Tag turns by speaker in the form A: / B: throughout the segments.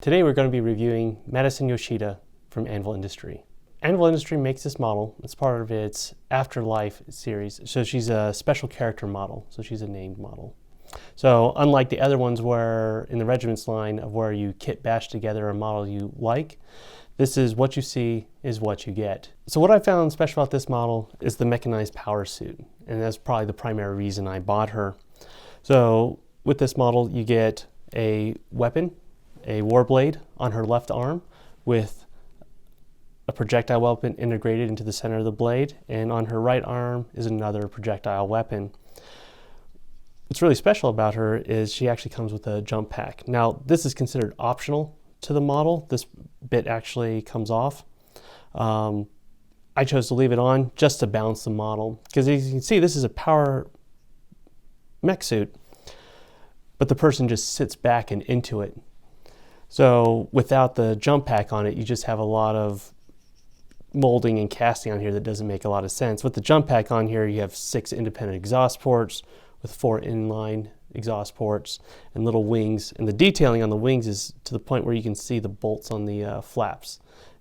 A: Today we're going to be reviewing Madison Yoshida from Anvil Industry. Anvil Industry makes this model as part of its Afterlife series. So she's a special character model, so she's a named model. So unlike the other ones where in the regiments line of where you kit bash together a model you like, this is what you see is what you get. So what I found special about this model is the mechanized power suit, and that's probably the primary reason I bought her. So with this model you get a weapon, a war blade on her left arm with a projectile weapon integrated into the center of the blade, and on her right arm is another projectile weapon. What's really special about her is she actually comes with a jump pack. Now this is considered optional to the model. This bit actually comes off. I chose to leave it on just to balance the model because as you can see this is a power mech suit, but the person just sits back and into it. So without the jump pack on it, you just have a lot of molding and casting on here that doesn't make a lot of sense. With the jump pack on here, you have 6 independent exhaust ports with 4 inline exhaust ports and little wings. And the detailing on the wings is to the point where you can see the bolts on the flaps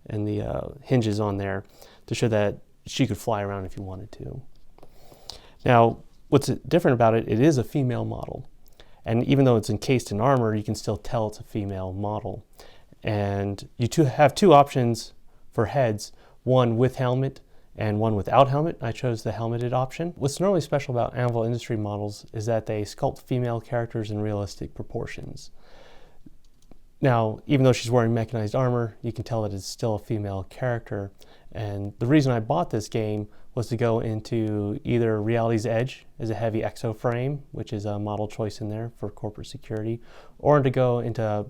A: and the hinges on there to show that she could fly around if you wanted to. Now, what's different about it, it is a female model. And even though it's encased in armor, you can still tell it's a female model. And you have 2 options for heads, one with helmet and one without helmet. I chose the helmeted option. What's normally special about Anvil Industry models is that they sculpt female characters in realistic proportions. Now, even though she's wearing mechanized armor, you can tell that it's still a female character. And the reason I bought this game was to go into either Reality's Edge as a heavy exo frame, which is a model choice in there for corporate security, or to go into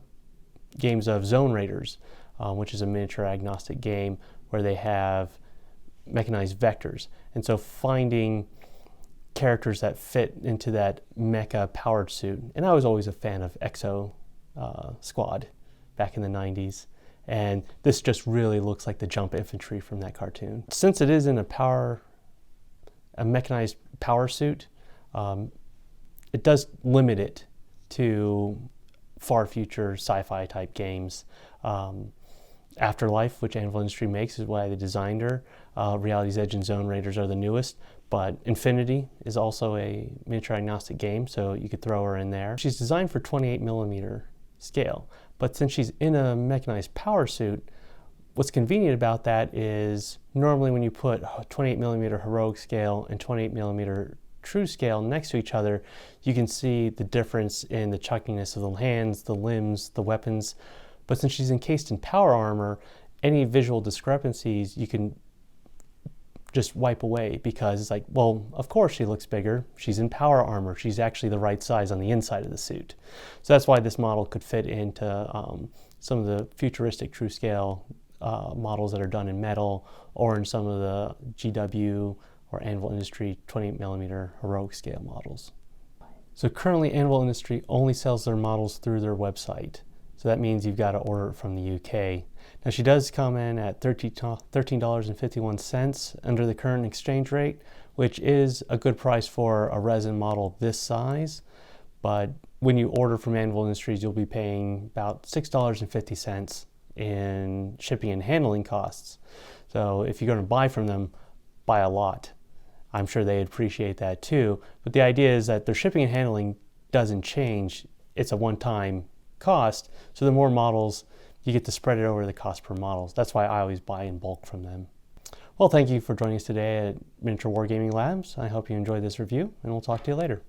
A: games of Zone Raiders, which is a miniature agnostic game where they have mechanized vectors. And so finding characters that fit into that mecha powered suit, and I was always a fan of Exo Squad back in the 90s. And this just really looks like the jump infantry from that cartoon. Since it is in a mechanized power suit, it does limit it to far future sci-fi type games. Afterlife, which Anvil Industry makes, is why they designed her. Reality's Edge and Zone Raiders are the newest, but Infinity is also a miniature agnostic game, so you could throw her in there. She's designed for 28mm scale, but since she's in a mechanized power suit, what's convenient about that is normally when you put 28mm heroic scale and 28mm true scale next to each other, you can see the difference in the chunkiness of the hands, the limbs, the weapons. But since she's encased in power armor, any visual discrepancies you can just wipe away because it's like, well, of course she looks bigger. She's in power armor. She's actually the right size on the inside of the suit. So that's why this model could fit into some of the futuristic true scale models that are done in metal, or in some of the GW or Anvil Industry 28mm heroic scale models. So currently Anvil Industry only sells their models through their website. So that means you've got to order it from the UK. Now she does come in at $13.51 under the current exchange rate, which is a good price for a resin model this size. But when you order from Anvil Industries, you'll be paying about $6.50 in shipping and handling costs. So if you're going to buy from them, buy a lot. I'm sure they appreciate that too. But the idea is that their shipping and handling doesn't change. It's a one-time cost, so the more models you get to spread it over the cost per models. That's why I always buy in bulk from them. Well, thank you for joining us today at Miniature Wargaming Labs. I hope you enjoyed this review, and we'll talk to you later.